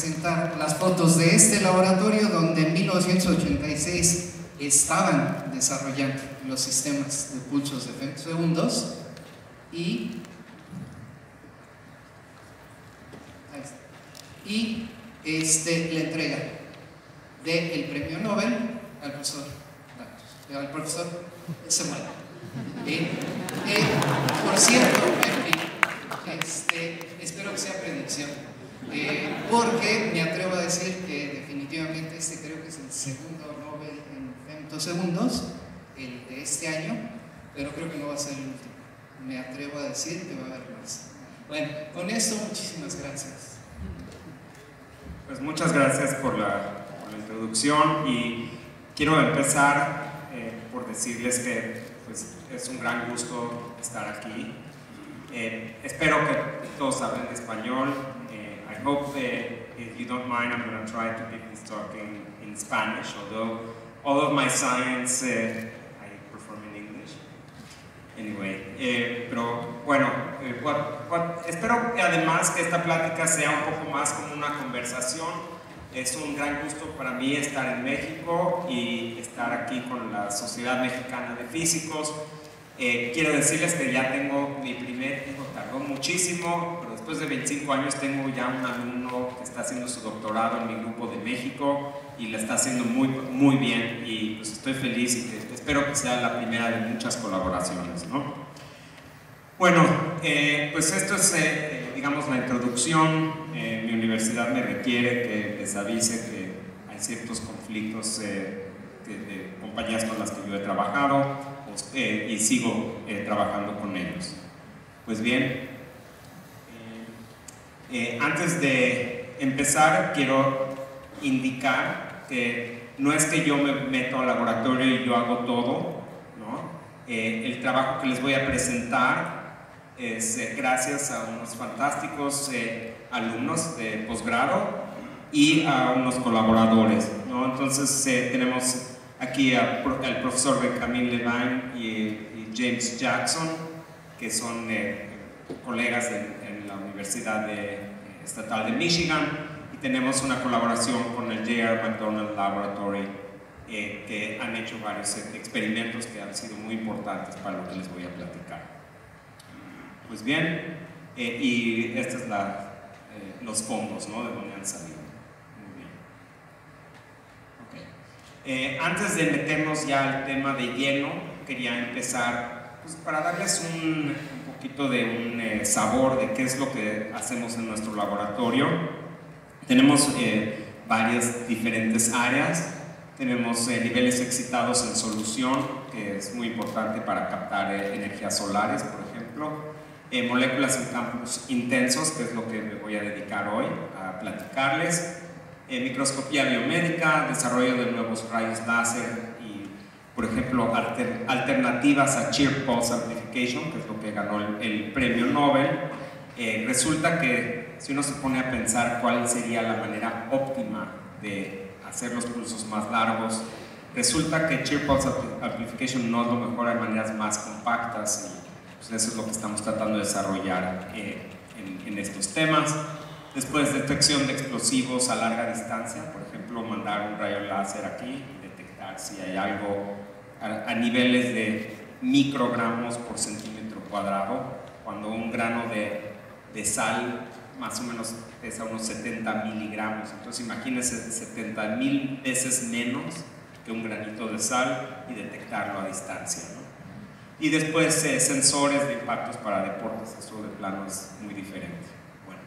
presentar las fotos de este laboratorio donde en 1986 estaban desarrollando los sistemas de pulsos de femtosegundos y la entrega del premio Nobel al profesor Samuel. Por cierto, espero que sea predicción, porque me atrevo a decir que definitivamente creo que es el segundo Nobel en femtosegundos, el de este año, pero creo que no va a ser el último. Me atrevo a decir que va a haber más. Bueno, con esto muchísimas gracias. Pues muchas gracias por la introducción y quiero empezar por decirles que pues, es un gran gusto estar aquí. Espero que todos hablen español. I hope if you don't mind, I'm going to try to keep this talk in Spanish, although all of my science I perform in English. Anyway, pero bueno, espero que además que esta plática sea un poco más como una conversación. Es un gran gusto para mí estar en México y estar aquí con la Sociedad Mexicana de Físicos. Quiero decirles que ya tengo mi primer hijo, tardó muchísimo, pero después de 25 años tengo ya un alumno que está haciendo su doctorado en mi grupo de México y lo está haciendo muy bien y pues estoy feliz y que espero que sea la primera de muchas colaboraciones, ¿no? Bueno, pues esto es, digamos, la introducción. Mi universidad me requiere que les avise que hay ciertos conflictos de compañías con las que yo he trabajado y sigo trabajando con ellos. Pues bien, antes de empezar quiero indicar que no es que yo me meto al laboratorio y yo hago todo, ¿no? El trabajo que les voy a presentar es gracias a unos fantásticos alumnos de posgrado y a unos colaboradores, ¿no? Entonces tenemos aquí al profesor Benjamin Levine y James Jackson, que son colegas en la Universidad Estatal de Michigan, y tenemos una colaboración con el J.R. McDonald Laboratory, que han hecho varios experimentos que han sido muy importantes para lo que les voy a platicar. Pues bien, y estos son los fondos, ¿no? De donde han salido. Muy bien. Okay. Antes de meternos ya al tema de lleno, quería empezar pues, para darles un poquito de un sabor de qué es lo que hacemos en nuestro laboratorio. Tenemos varias diferentes áreas. Tenemos niveles excitados en solución, que es muy importante para captar energías solares, por ejemplo. Moléculas en campos intensos, que es lo que me voy a dedicar hoy a platicarles. Microscopía biomédica, desarrollo de nuevos rayos láser y, por ejemplo, alternativas a Shear Pulse Amplification, que es lo que ganó el premio Nobel. Resulta que si uno se pone a pensar cuál sería la manera óptima de hacer los pulsos más largos, resulta que Shear Pulse Amplification no es lo mejor, hay maneras más compactas y pues eso es lo que estamos tratando de desarrollar en estos temas. Después, detección de explosivos a larga distancia, por ejemplo, mandar un rayo láser aquí y detectar si hay algo a niveles de microgramos por centímetro cuadrado, cuando un grano de sal más o menos pesa unos 70 miligramos. Entonces imagínense 70,000 veces menos que un granito de sal y detectarlo a distancia, ¿no? Y después sensores de impactos para deportes, eso de plano es muy diferente. Bueno.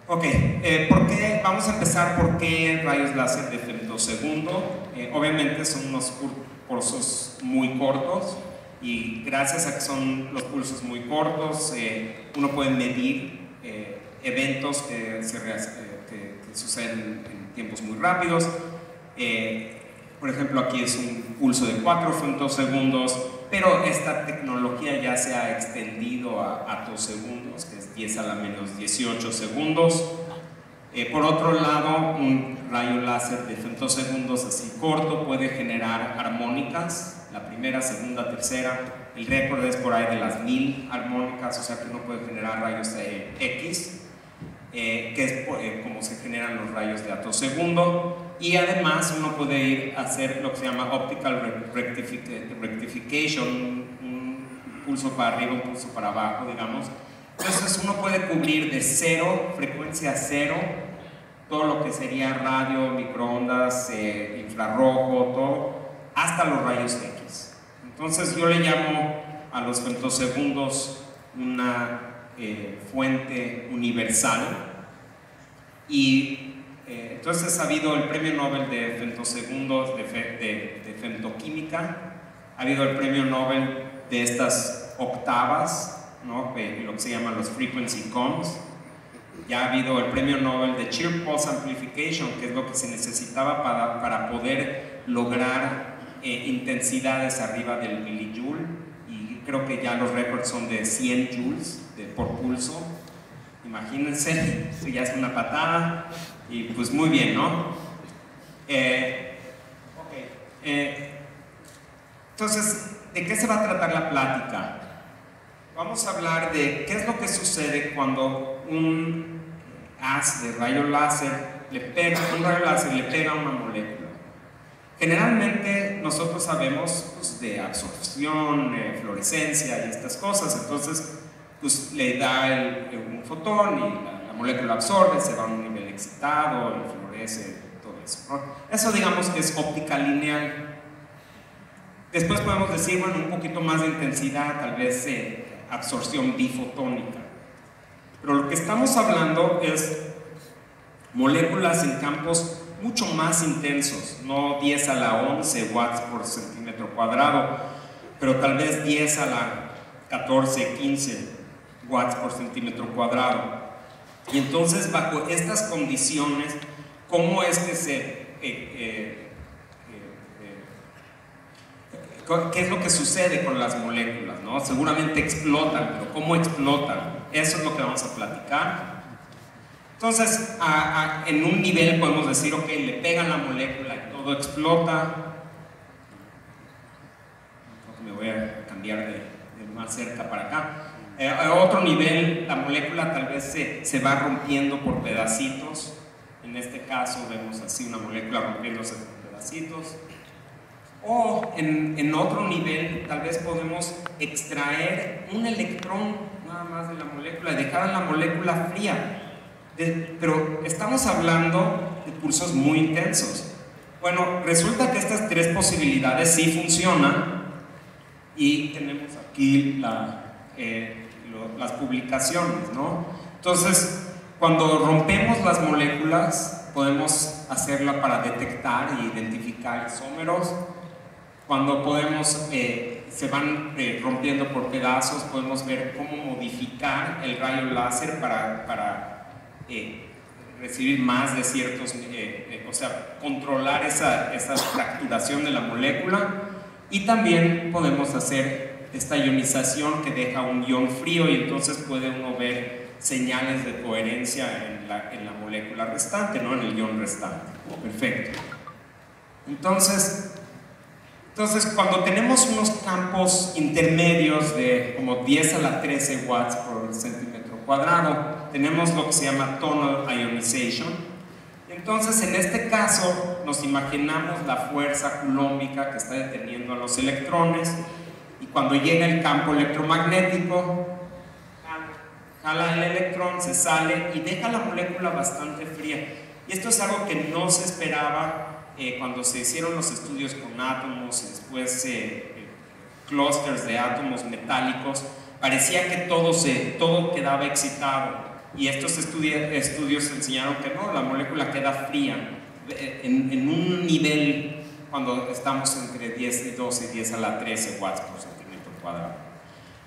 Ok, vamos a empezar por qué rayos láser de femtosegundo. Obviamente son unos pulsos muy cortos y gracias a que son los pulsos muy cortos, uno puede medir eventos que suceden en tiempos muy rápidos. Por ejemplo, aquí es un pulso de 4 femtosegundos, pero esta tecnología ya se ha extendido a atosegundos, que es 10 a la menos 18 segundos. Por otro lado, un rayo láser de femtosegundos así corto puede generar armónicas, la primera, segunda, tercera. El récord es por ahí de las 1000 armónicas, o sea que uno puede generar rayos X. que es como se generan los rayos de attosegundo, y además uno puede ir a hacer lo que se llama optical rectification, un pulso para arriba, un pulso para abajo, digamos. Entonces uno puede cubrir de cero, frecuencia cero, todo lo que sería radio, microondas, infrarrojo, todo, hasta los rayos X. Entonces yo le llamo a los femtosegundos una fuente universal, y entonces ha habido el premio Nobel de femtosegundos de femtoquímica, ha habido el premio Nobel de estas octavas, ¿no? Lo que se llaman los frequency cones. Ya ha habido el premio Nobel de Shear Pulse Amplification, que es lo que se necesitaba para poder lograr intensidades arriba del milijoule, y creo que ya los récords son de 100 joules por pulso. Imagínense, eso ya es una patada, y pues muy bien, ¿no? Entonces, ¿de qué se va a tratar la plática? Vamos a hablar de qué es lo que sucede cuando un haz de rayo láser le pega a una molécula. Generalmente nosotros sabemos pues, de absorción, fluorescencia y estas cosas, entonces pues, le da un fotón y la molécula absorbe, se va a un nivel excitado, florece, todo eso, ¿no? Eso digamos que es óptica lineal. Después podemos decir, bueno, un poquito más de intensidad, tal vez absorción bifotónica. Pero lo que estamos hablando es moléculas en campos mucho más intensos, no 10 a la 11 watts por centímetro cuadrado, pero tal vez 10 a la 14, 15 watts por centímetro cuadrado. Y entonces, bajo estas condiciones, ¿cómo es que qué es lo que sucede con las moléculas, ¿no? Seguramente explotan, pero ¿cómo explotan? Eso es lo que vamos a platicar. Entonces, en un nivel podemos decir, ok, le pegan la molécula y todo explota. Me voy a cambiar de más cerca para acá. A otro nivel, la molécula tal vez se va rompiendo por pedacitos. En este caso vemos así una molécula rompiéndose por pedacitos. O en otro nivel, tal vez podemos extraer un electrón nada más de la molécula y dejar a la molécula fría. Pero estamos hablando de pulsos muy intensos. Bueno, resulta que estas tres posibilidades sí funcionan, y tenemos aquí las publicaciones, ¿no? Entonces, cuando rompemos las moléculas, podemos hacerla para detectar e identificar isómeros. Cuando se van rompiendo por pedazos, podemos ver cómo modificar el rayo láser para recibir más de ciertos, o sea, controlar esa fracturación de la molécula. Y también podemos hacer esta ionización que deja un ion frío, y entonces puede uno ver señales de coherencia en la molécula restante, ¿no? En el ion restante. Perfecto. Entonces, cuando tenemos unos campos intermedios de como 10 a la 13 watts por centímetro cuadrado, tenemos lo que se llama tonal ionization. Entonces, en este caso, nos imaginamos la fuerza coulombica que está deteniendo a los electrones, y cuando llega el campo electromagnético, jala el electrón, se sale y deja la molécula bastante fría. Y esto es algo que no se esperaba cuando se hicieron los estudios con átomos y después clústeres de átomos metálicos. Parecía que todo quedaba excitado, y estos estudios enseñaron que no, la molécula queda fría en un nivel cuando estamos entre 10 y 12 y 10 a la 13 watts por centímetro cuadrado.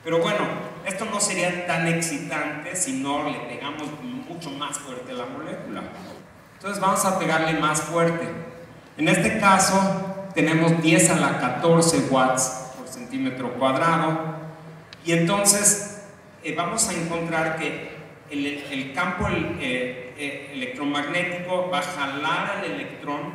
Pero bueno, esto no sería tan excitante si no le pegamos mucho más fuerte a la molécula. Entonces vamos a pegarle más fuerte. En este caso tenemos 10 a la 14 watts por centímetro cuadrado, y entonces vamos a encontrar que el campo electromagnético va a jalar al electrón,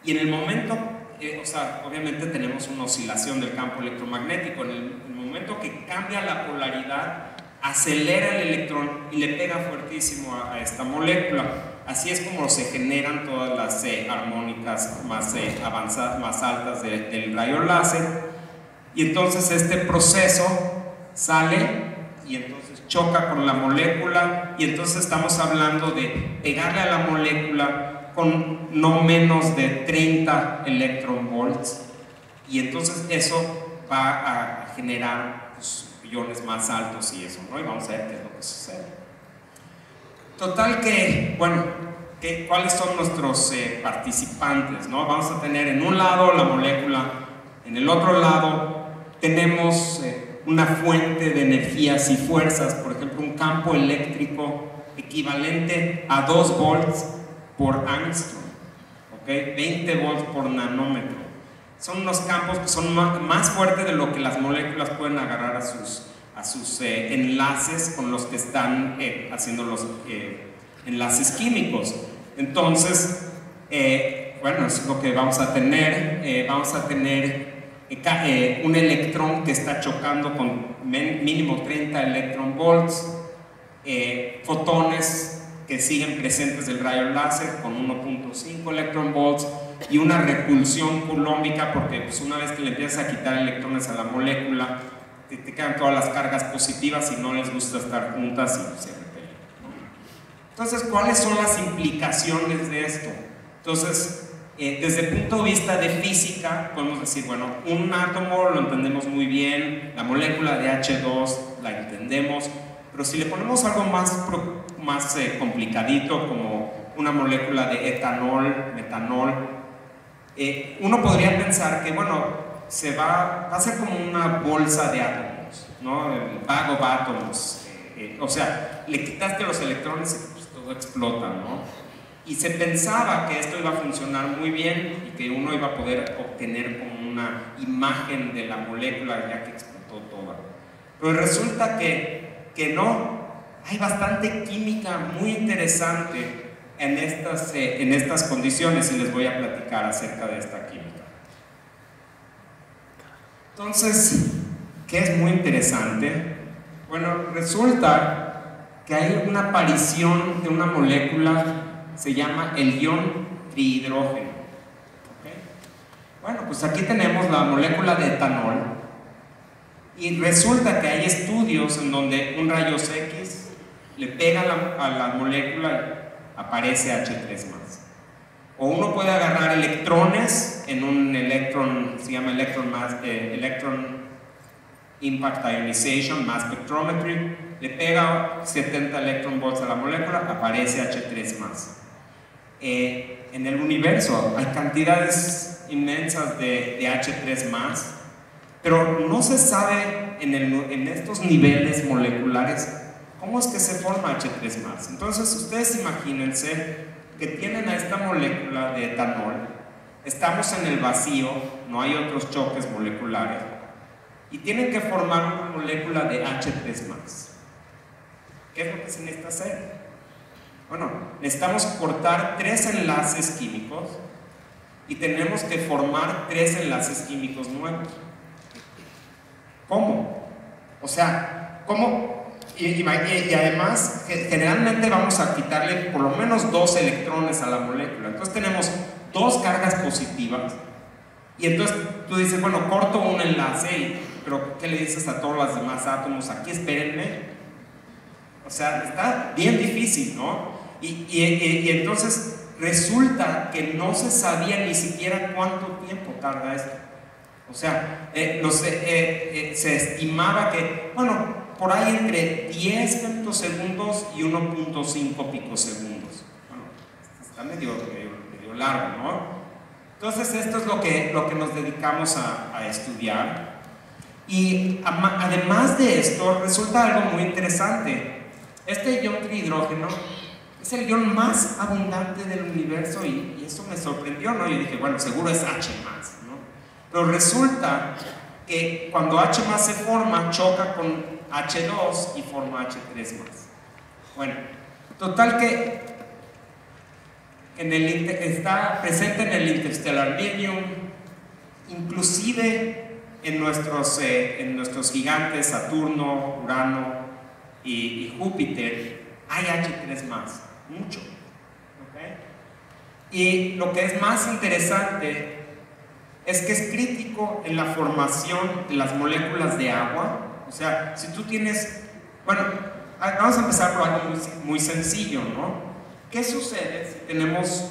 y en el momento, o sea, obviamente tenemos una oscilación del campo electromagnético, en el momento que cambia la polaridad, acelera el electrón y le pega fuertísimo a esta molécula. Así es como se generan todas las armónicas más avanzadas, más altas del rayo láser. Y entonces este proceso sale y entonces choca con la molécula, y entonces estamos hablando de pegarle a la molécula con no menos de 30 electron volts, y entonces eso va a generar pues, iones más altos y eso, ¿no? Y vamos a ver qué es lo que sucede. Total que, bueno, ¿cuáles son nuestros participantes, ¿no? Vamos a tener en un lado la molécula, en el otro lado tenemos una fuente de energías y fuerzas, por ejemplo, un campo eléctrico equivalente a 2 volts por angstrom, ¿okay? 20 volts por nanómetro. Son unos campos que son más fuertes de lo que las moléculas pueden agarrar a sus enlaces con los que están haciendo los enlaces químicos. Entonces, bueno, eso es lo que vamos a tener. Vamos a tener un electrón que está chocando con mínimo 30 electron volts, fotones que siguen presentes del rayo láser con 1.5 electron volts, y una repulsión coulombica, porque pues, una vez que le empiezas a quitar electrones a la molécula, te quedan todas las cargas positivas y no les gusta estar juntas y se repelen, ¿no? Entonces, ¿cuáles son las implicaciones de esto? Entonces, desde el punto de vista de física, podemos decir, bueno, un átomo lo entendemos muy bien, la molécula de H2 la entendemos, pero si le ponemos algo más complicadito, como una molécula de etanol, metanol, uno podría pensar que, bueno, va a ser como una bolsa de átomos, ¿no? El bag of atoms, o sea, le quitaste los electrones y pues, todo explota, ¿no? Y se pensaba que esto iba a funcionar muy bien y que uno iba a poder obtener como una imagen de la molécula ya que explotó toda. Pero resulta que no, hay bastante química muy interesante en estas condiciones, y les voy a platicar acerca de esta química. Entonces, ¿qué es muy interesante? Bueno, resulta que hay una aparición de una molécula, se llama el ion trihidrógeno. ¿Okay? Bueno, pues aquí tenemos la molécula de etanol, y resulta que hay estudios en donde un rayos X le pega a la molécula y aparece H3+. O uno puede agarrar electrones en un electron, se llama electron impact ionization, mass spectrometry, le pega 70 electron volts a la molécula, aparece H3+. En el universo hay cantidades inmensas de H3+, pero no se sabe en estos niveles moleculares cómo es que se forma H3+. Entonces ustedes imagínense que tienen a esta molécula de etanol, estamos en el vacío, no hay otros choques moleculares, y tienen que formar una molécula de H3+. ¿Qué es lo que se necesita hacer? Bueno, necesitamos cortar 3 enlaces químicos y tenemos que formar 3 enlaces químicos nuevos. ¿Cómo? O sea, ¿cómo? Y además, generalmente vamos a quitarle por lo menos 2 electrones a la molécula. Entonces tenemos 2 cargas positivas, y entonces tú dices, bueno, corto un enlace, pero ¿qué le dices a todos los demás átomos? Aquí espérenme. O sea, está bien difícil, ¿no? Y entonces resulta que no se sabía ni siquiera cuánto tiempo tarda esto. O sea, se estimaba que, bueno, por ahí entre 10 femtosegundos y 1.5 picosegundos. Bueno, está medio largo, ¿no? Entonces esto es lo que nos dedicamos a estudiar. Y además de esto, resulta algo muy interesante. Este ion trihidrógeno es el ion más abundante del universo, y eso me sorprendió, ¿no? Yo dije, bueno, seguro es H+, ¿no? Pero resulta que cuando H+ se forma, choca con H2 y forma H3+. Bueno, total que está presente en el interstellar medium, inclusive en nuestros gigantes Saturno, Urano, y Júpiter, hay H3+, mucho. ¿Okay? Y lo que es más interesante es que es crítico en la formación de las moléculas de agua. O sea, si tú tienes, bueno, vamos a empezar por algo muy sencillo, ¿no? ¿Qué sucede si tenemos,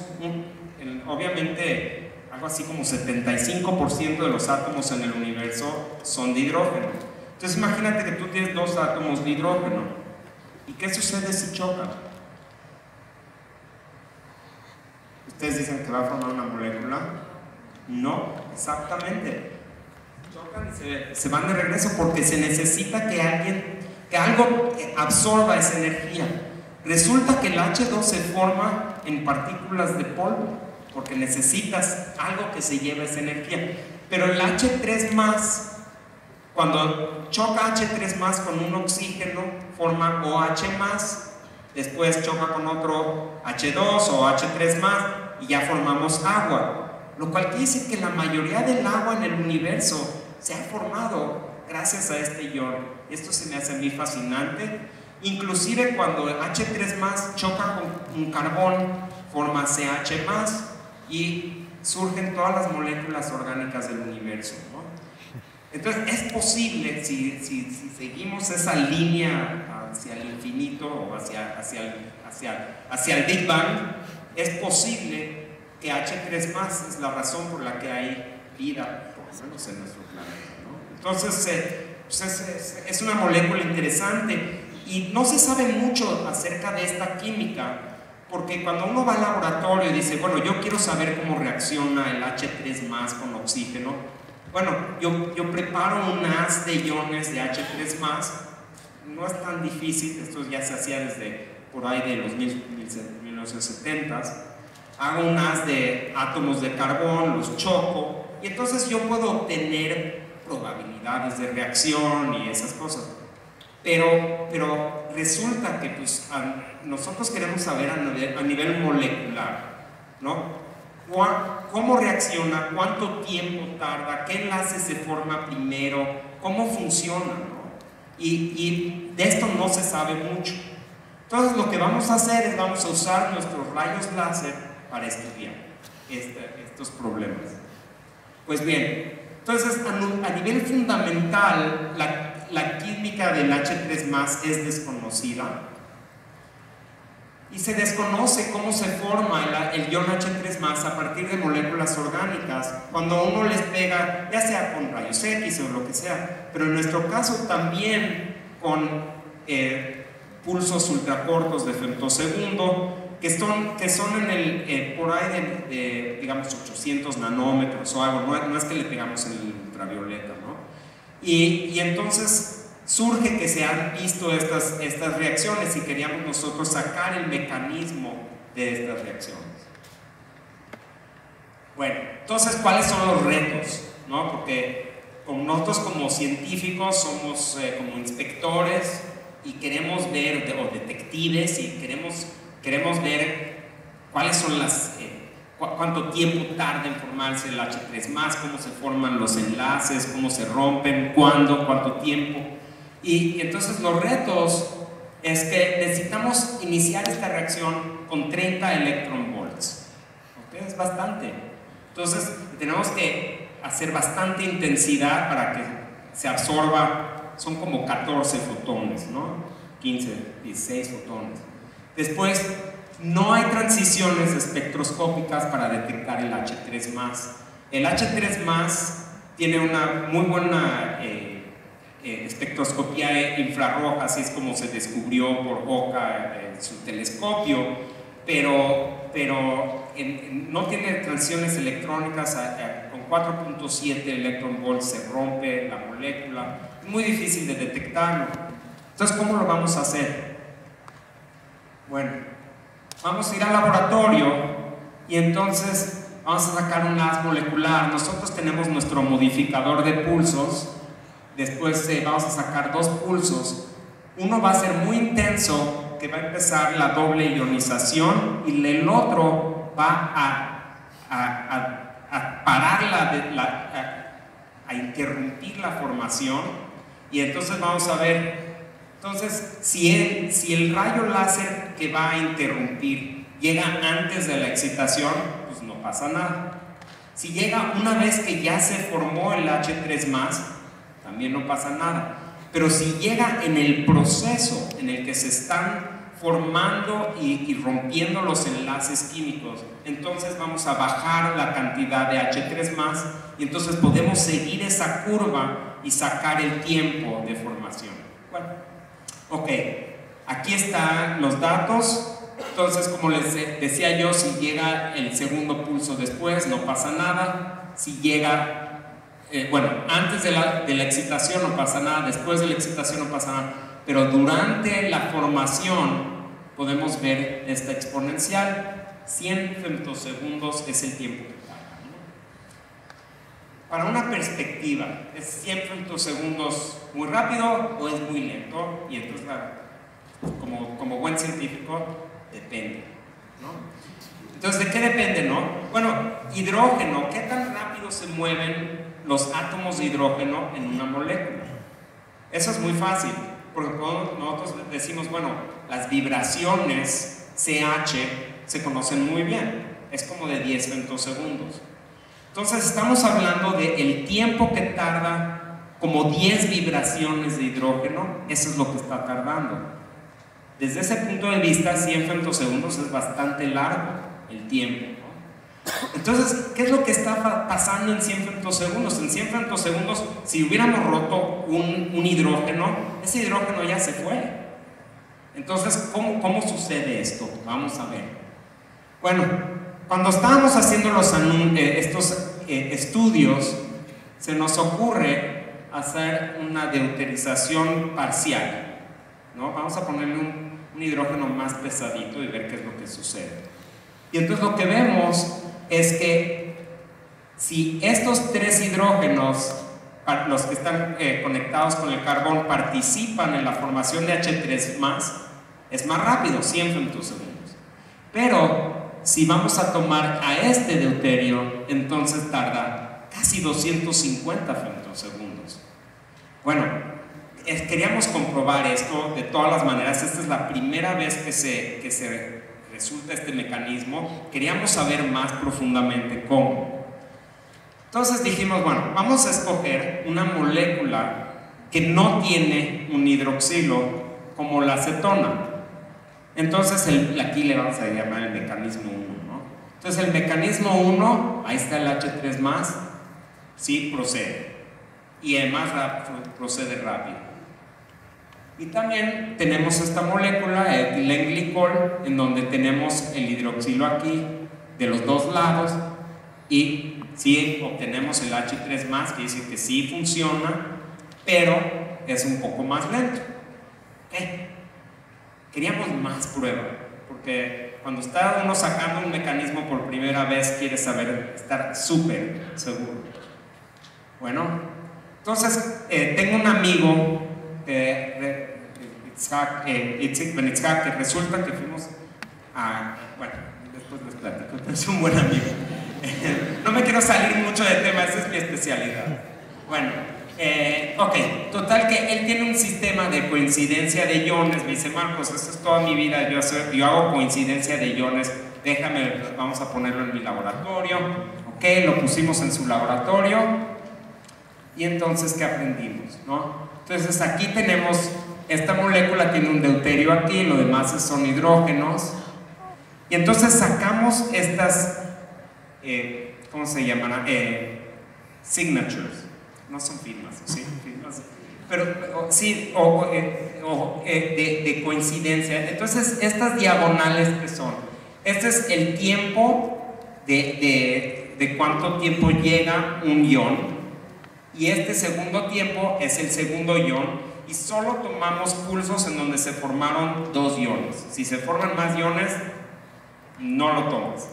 obviamente, algo así como 75% de los átomos en el universo son de hidrógeno? Entonces imagínate que tú tienes 2 átomos de hidrógeno. ¿Y qué sucede si chocan? ¿Ustedes dicen que va a formar una molécula? No, exactamente. Chocan y se van de regreso porque se necesita que algo absorba esa energía. Resulta que el H2 se forma en partículas de polvo porque necesitas algo que se lleve esa energía. Pero el H3+, cuando choca H3+ con un oxígeno, forma OH+, después choca con otro H2 o H3+, y ya formamos agua. Lo cual quiere decir que la mayoría del agua en el universo se ha formado gracias a este ion. Esto se me hace a mí fascinante. Inclusive cuando el H3+ choca con un carbón, forma CH+, y surgen todas las moléculas orgánicas del universo, ¿no? Entonces es posible, si seguimos esa línea hacia el infinito o hacia el Big Bang, es posible que H3+ es la razón por la que hay vida, por lo menos en nuestro planeta, ¿no? Entonces pues es una molécula interesante y no se sabe mucho acerca de esta química, porque cuando uno va al laboratorio y dice, bueno, yo quiero saber cómo reacciona el H3+ con oxígeno, bueno, yo preparo un haz de iones de H3+, no es tan difícil, esto ya se hacía desde por ahí de los 1970s, hago un haz de átomos de carbón, los choco, y entonces yo puedo obtener probabilidades de reacción y esas cosas. Pero resulta que pues, nosotros queremos saber a nivel molecular, ¿no? ¿Cómo reacciona? ¿Cuánto tiempo tarda? ¿Qué enlace se forma primero? ¿Cómo funciona? ¿No? Y de esto no se sabe mucho. Entonces lo que vamos a hacer es vamos a usar nuestros rayos láser para estudiar estos problemas. Pues bien, entonces a nivel fundamental la química del H3+ es desconocida y se desconoce cómo se forma el ion H3+ a partir de moléculas orgánicas cuando uno les pega, ya sea con rayos X o lo que sea, pero en nuestro caso también con pulsos ultracortos de femtosegundo que son en por ahí de digamos 800 nanómetros o algo, no es que le pegamos en el ultravioleta, ¿no? Y entonces surge que se han visto estas reacciones y queríamos nosotros sacar el mecanismo de estas reacciones. Bueno, entonces, ¿cuáles son los retos? ¿No? Porque nosotros como científicos somos como inspectores y queremos ver, o detectives, y queremos ver cuáles son cuánto tiempo tarda en formarse el H3+, cómo se forman los enlaces, cómo se rompen, cuánto tiempo. Y entonces los retos es que necesitamos iniciar esta reacción con 30 electron volts. ¿Okay? Es bastante. Entonces tenemos que hacer bastante intensidad para que se absorba, son como 14 fotones, ¿no? 15, 16 fotones. Después, no hay transiciones espectroscópicas para detectar el H3+. El H3+ tiene una muy buena espectroscopía infrarroja, así es como se descubrió por Oka en su telescopio, pero no tiene transiciones electrónicas. Con 4.7 electron volts se rompe la molécula, es muy difícil de detectarlo. Entonces, ¿cómo lo vamos a hacer? Bueno, vamos a ir al laboratorio y entonces vamos a sacar un haz molecular. Nosotros tenemos nuestro modificador de pulsos. Después vamos a sacar 2 pulsos. Uno va a ser muy intenso, que va a empezar la doble ionización, y el otro va a parar a interrumpir la formación, y entonces vamos a ver Entonces, si el rayo láser que va a interrumpir llega antes de la excitación, pues no pasa nada. Si llega una vez que ya se formó el H3+, también no pasa nada. Pero si llega en el proceso en el que se están formando y rompiendo los enlaces químicos, entonces vamos a bajar la cantidad de H3+, y entonces podemos seguir esa curva y sacar el tiempo de formación. Bueno, ok, aquí están los datos. Entonces, como les decía yo, si llega el segundo pulso después, no pasa nada. Si llega, antes de la excitación no pasa nada, después de la excitación no pasa nada. Pero durante la formación podemos ver esta exponencial. 100 femtosegundos es el tiempo que tarda, ¿no? Para una perspectiva, ¿es 100 femtosegundos muy rápido o es muy lento? Y entonces, como buen científico, depende, ¿no? Entonces, ¿de qué depende, no? Bueno, hidrógeno, ¿qué tan rápido se mueven los átomos de hidrógeno en una molécula? Eso es muy fácil, porque nosotros decimos, bueno, las vibraciones CH se conocen muy bien, es como de 10 femtosegundos. Entonces, estamos hablando del tiempo que tarda como 10 vibraciones de hidrógeno, eso es lo que está tardando. Desde ese punto de vista, 100 femtosegundos es bastante largo el tiempo, ¿no? Entonces, ¿qué es lo que está pasando en 100 femtosegundos? En 100 femtosegundos, si hubiéramos roto un hidrógeno, ese hidrógeno ya se fue. Entonces, ¿cómo sucede esto? Vamos a ver. Bueno, cuando estábamos haciendo estos estudios, se nos ocurre hacer una deuterización parcial, ¿no? Vamos a ponerle un hidrógeno más pesadito y ver qué es lo que sucede. Y entonces lo que vemos es que si estos 3 hidrógenos, los que están conectados con el carbón, participan en la formación de H3+, es más rápido, 100 femtosegundos. Pero si vamos a tomar a este deuterio, entonces tarda casi 250 femtosegundos. Bueno, queríamos comprobar esto de todas las maneras. Esta es la primera vez que se resulta este mecanismo. Queríamos saber más profundamente cómo. Entonces dijimos, bueno, vamos a escoger una molécula que no tiene un hidroxilo, como la acetona. Entonces aquí le vamos a llamar el mecanismo 1, ¿no? Entonces el mecanismo 1, ahí está el H3+, sí procede. Y además procede rápido. Y también tenemos esta molécula, etilenglicol, en donde tenemos el hidroxilo aquí de los dos lados, y sí obtenemos el H3+, que dice que sí funciona, pero es un poco más lento. Queríamos más prueba, porque cuando está uno sacando un mecanismo por primera vez, quiere estar súper seguro. Bueno, entonces tengo un amigo Itzik Benitzhak, que resulta que fuimos a, bueno, después les platico, pero es un buen amigo. No me quiero salir mucho del tema, esa es mi especialidad. Bueno, ok, total que él tiene un sistema de coincidencia de iones. Me dice, Marcos, esto es toda mi vida, yo hago coincidencia de iones, vamos a ponerlo en mi laboratorio. Ok, lo pusimos en su laboratorio. Y entonces, ¿qué aprendimos, no? Entonces aquí tenemos, esta molécula tiene un deuterio aquí, lo demás son hidrógenos. Y entonces sacamos estas, ¿cómo se llaman? Signatures. No son firmas, ¿sí? Firmas. Pero sí, de coincidencia. Entonces, estas diagonales que son, este es el tiempo de cuánto tiempo llega un ion. Y este segundo tiempo es el segundo ion, y solo tomamos pulsos en donde se formaron 2 iones. Si se forman más iones, no lo tomas.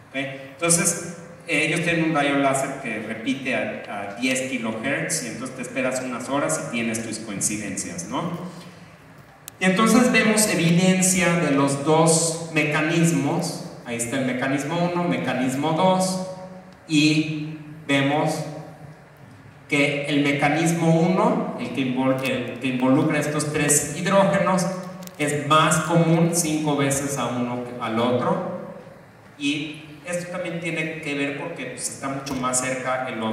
¿Okay? Entonces, ellos tienen un rayo láser que repite a 10 kHz, y entonces te esperas unas horas y tienes tus coincidencias, ¿no? Y entonces vemos evidencia de los dos mecanismos. Ahí está el mecanismo 1, mecanismo 2, y vemos que el mecanismo 1, el que involucra estos 3 hidrógenos, es más común 5 veces a uno que al otro, y esto también tiene que ver porque pues, está mucho más cerca el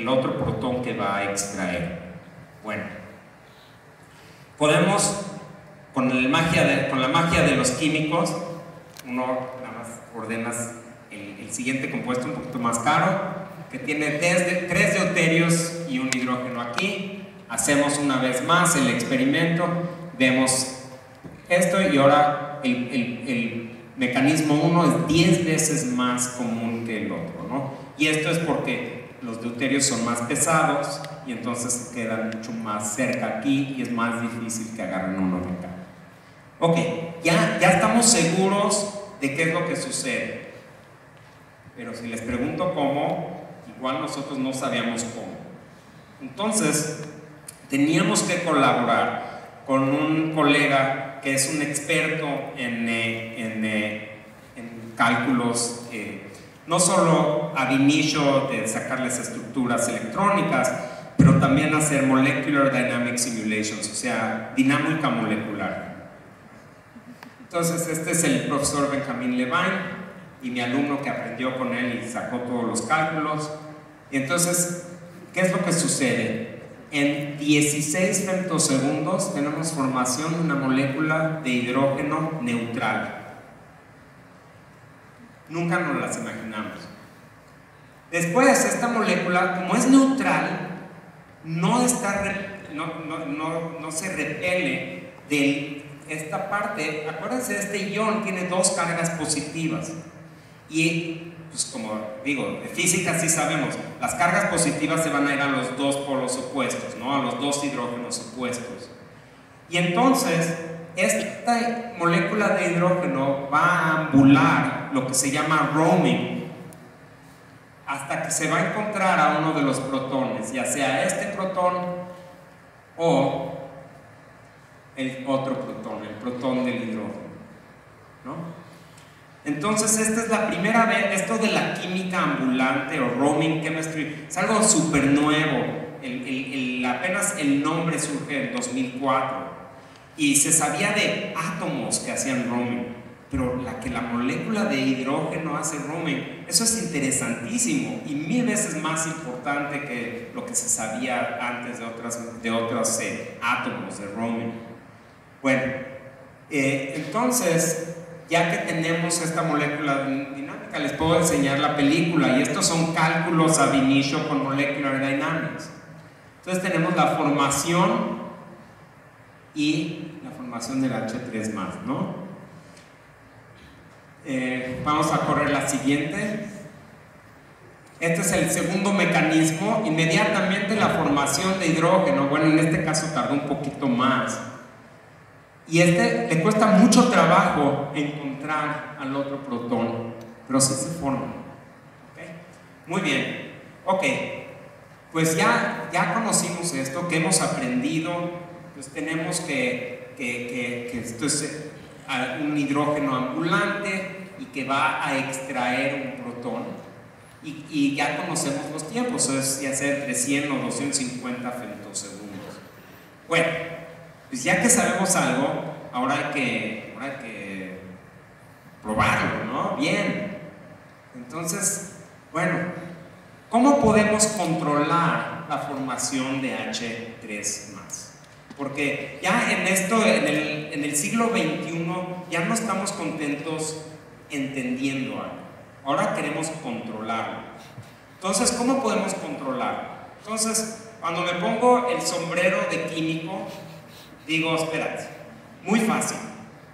otro protón que va a extraer. Bueno, podemos, con la magia de los químicos, uno nada más ordenas el siguiente compuesto un poquito más caro, que tiene 3 deuterios y un hidrógeno aquí. Hacemos una vez más el experimento, vemos esto, y ahora el mecanismo 1 es 10 veces más común que el otro, ¿no? Y esto es porque los deuterios son más pesados y entonces quedan mucho más cerca aquí y es más difícil que agarren uno de acá. Ok, ya estamos seguros de qué es lo que sucede, pero si les pregunto cómo, igual nosotros no sabíamos cómo. Entonces teníamos que colaborar con un colega que es un experto en cálculos, no solo ab initio de sacarles estructuras electrónicas, pero también hacer molecular dynamic simulations, o sea, dinámica molecular. Entonces este es el profesor Benjamin Levine y mi alumno que aprendió con él y sacó todos los cálculos. Y entonces, ¿qué es lo que sucede? En 16 femtosegundos tenemos formación de una molécula de hidrógeno neutral. Nunca nos las imaginamos. Después, esta molécula, como es neutral, no se repele de esta parte. Acuérdense, este ion tiene 2 cargas positivas. Y, pues como digo, de física sí sabemos, las cargas positivas se van a ir a los 2 polos opuestos, ¿no? A los 2 hidrógenos opuestos. Y entonces, esta molécula de hidrógeno va a ambular lo que se llama roaming, hasta que se va a encontrar a uno de los protones, ya sea este protón o el otro protón, el protón del hidrógeno, ¿no? Entonces esta es la primera vez, esto de la química ambulante o roaming chemistry es algo súper nuevo. Apenas el nombre surge en 2004 y se sabía de átomos que hacían roaming, pero la molécula de hidrógeno hace roaming, eso es interesantísimo y 1000 veces más importante que lo que se sabía antes de otros átomos de roaming. Bueno, entonces, ya que tenemos esta molécula dinámica, les puedo enseñar la película, y estos son cálculos ab initio con Molecular Dynamics. Entonces tenemos la formación y la formación del H3+, ¿no? Vamos a correr la siguiente. Este es el segundo mecanismo, inmediatamente la formación de hidrógeno. Bueno, en este caso tardó un poquito más. Y le cuesta mucho trabajo encontrar al otro protón, pero sí se forma. ¿Okay? Muy bien. Ok, pues ya conocimos esto, que hemos aprendido. Pues tenemos que esto es un hidrógeno ambulante y que va a extraer un protón. Y ya conocemos los tiempos, es ya sea entre 100 o 250 femtosegundos. Bueno, pues ya que sabemos algo, ahora hay que probarlo, ¿no? Bien. Entonces, bueno, ¿cómo podemos controlar la formación de H3+? Porque ya en el siglo XXI, ya no estamos contentos entendiendo algo. Ahora queremos controlarlo. Entonces, ¿cómo podemos controlarlo? Entonces, cuando me pongo el sombrero de químico, digo, espérate, muy fácil,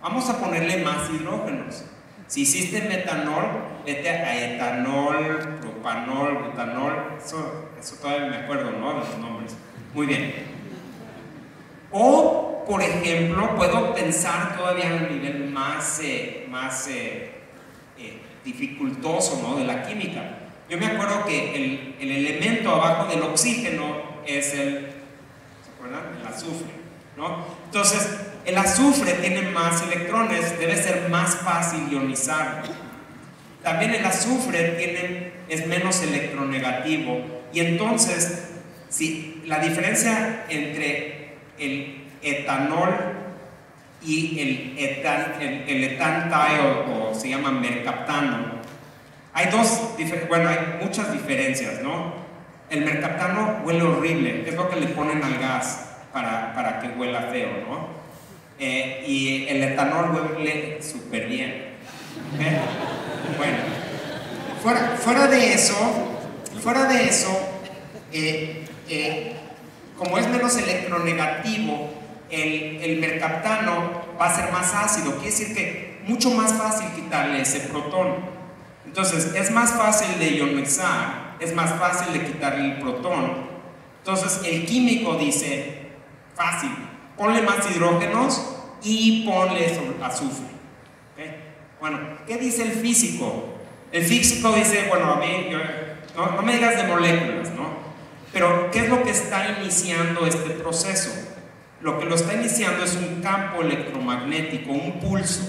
vamos a ponerle más hidrógenos. Si hiciste metanol, vete a etanol, propanol, butanol, eso todavía me acuerdo, ¿no? De los nombres. Muy bien. O, por ejemplo, puedo pensar todavía en un nivel más dificultoso, ¿no? De la química. Yo me acuerdo que el elemento abajo del oxígeno es ¿se acuerdan? El azufre, ¿no? Entonces, el azufre tiene más electrones, debe ser más fácil ionizarlo. También el azufre es menos electronegativo Y entonces, si la diferencia entre el etanol y el etantal o se llama mercaptano, hay muchas diferencias, ¿no? El mercaptano huele horrible, es lo que le ponen al gas para que huela feo, ¿no? Y el etanol huele súper bien. Bueno, fuera de eso, como es menos electronegativo, el mercaptano va a ser más ácido, quiere decir que mucho más fácil quitarle ese protón. Entonces es más fácil de ionizar, es más fácil de quitarle el protón. Entonces el químico dice, fácil, ponle más hidrógenos y ponle azufre. ¿Okay? Bueno, ¿qué dice el físico? El físico dice, bueno, a mí, no me digas de moléculas, ¿no? Pero ¿qué es lo que está iniciando este proceso? Lo que lo está iniciando es un campo electromagnético, un pulso.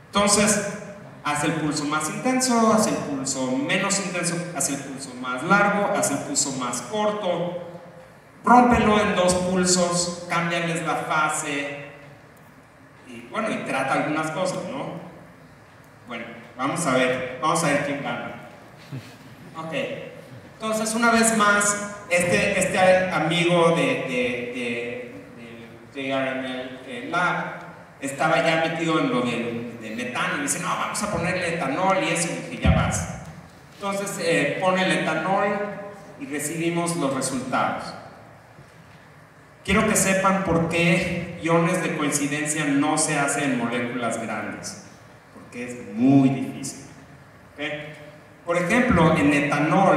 Entonces, hace el pulso más intenso, hace el pulso menos intenso, hace el pulso más largo, hace el pulso más corto, rómpelo en 2 pulsos, cámbiales la fase y bueno, y trata algunas cosas, ¿no? Bueno, vamos a ver quién gana. Ok, entonces una vez más, este amigo de JRML Lab estaba ya metido en lo del metano y dice, no, vamos a ponerle etanol y eso, y dije, ya vas. Entonces pone el etanol y recibimos los resultados. Quiero que sepan por qué iones de coincidencia no se hacen en moléculas grandes, porque es muy difícil. ¿Okay? Por ejemplo, en etanol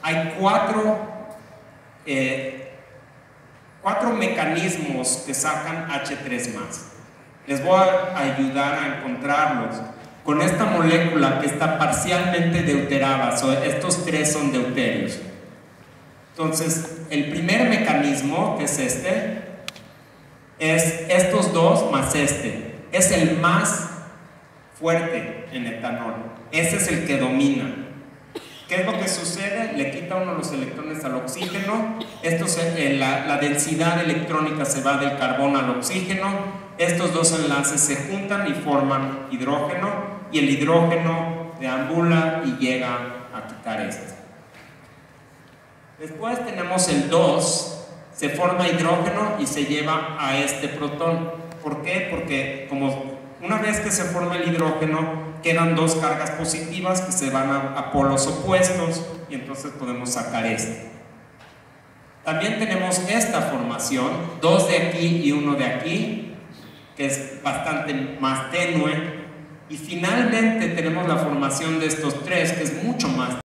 hay 4 mecanismos que sacan H3+. Les voy a ayudar a encontrarlos con esta molécula que está parcialmente deuterada. Estos 3 son deuterios. Entonces, el primer mecanismo, que es estos 2 más este. Es el más fuerte en etanol. Ese es el que domina. ¿Qué es lo que sucede? Le quita uno los electrones al oxígeno. La densidad electrónica se va del carbón al oxígeno. Estos 2 enlaces se juntan y forman hidrógeno, y el hidrógeno deambula y llega a quitar esto. Después tenemos el 2, se forma hidrógeno y se lleva a este protón. ¿Por qué? Porque como una vez que se forma el hidrógeno, quedan 2 cargas positivas que se van a polos opuestos y entonces podemos sacar este. También tenemos esta formación, 2 de aquí y 1 de aquí, que es bastante más tenue, y finalmente tenemos la formación de estos 3, que es mucho más